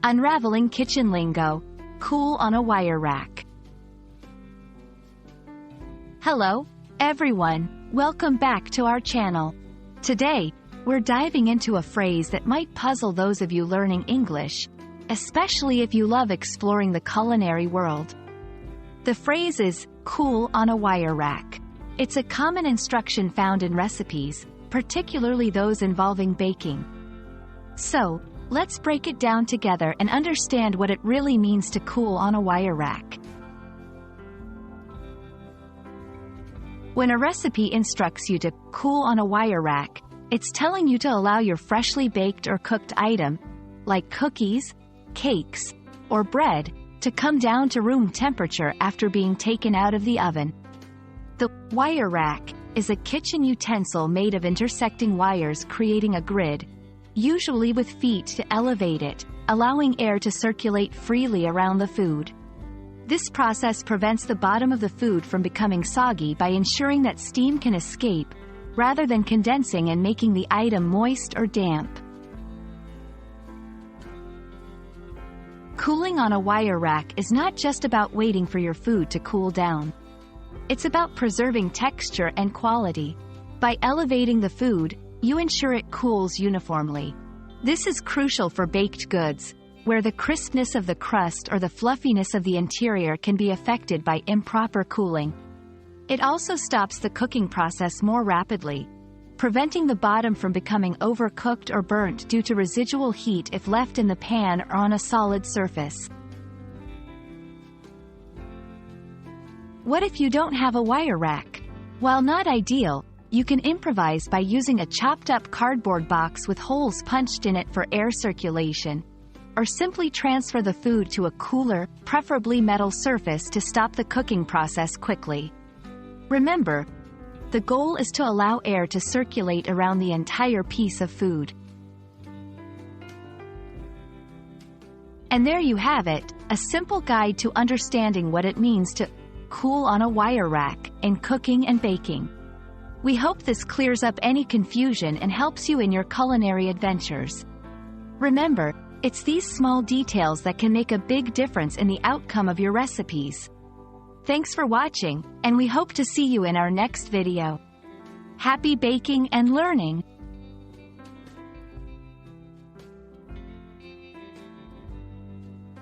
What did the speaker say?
Unraveling Kitchen Lingo, cool on a wire rack. Hello, everyone, welcome back to our channel. Today, we're diving into a phrase that might puzzle those of you learning English, especially if you love exploring the culinary world. The phrase is, cool on a wire rack. It's a common instruction found in recipes, particularly those involving baking. So, let's break it down together and understand what it really means to cool on a wire rack. When a recipe instructs you to cool on a wire rack, it's telling you to allow your freshly baked or cooked item, like cookies, cakes, or bread, to come down to room temperature after being taken out of the oven. The wire rack is a kitchen utensil made of intersecting wires creating a grid, usually with feet to elevate it, allowing air to circulate freely around the food. This process prevents the bottom of the food from becoming soggy by ensuring that steam can escape, rather than condensing and making the item moist or damp. Cooling on a wire rack is not just about waiting for your food to cool down. It's about preserving texture and quality. By elevating the food, you ensure it cools uniformly. This is crucial for baked goods, where the crispness of the crust or the fluffiness of the interior can be affected by improper cooling. It also stops the cooking process more rapidly, preventing the bottom from becoming overcooked or burnt due to residual heat if left in the pan or on a solid surface. What if you don't have a wire rack? While not ideal, you can improvise by using a chopped-up cardboard box with holes punched in it for air circulation, or simply transfer the food to a cooler, preferably metal surface to stop the cooking process quickly. Remember, the goal is to allow air to circulate around the entire piece of food. And there you have it, a simple guide to understanding what it means to cool on a wire rack in cooking and baking. We hope this clears up any confusion and helps you in your culinary adventures. Remember, it's these small details that can make a big difference in the outcome of your recipes. Thanks for watching, and we hope to see you in our next video. Happy baking and learning!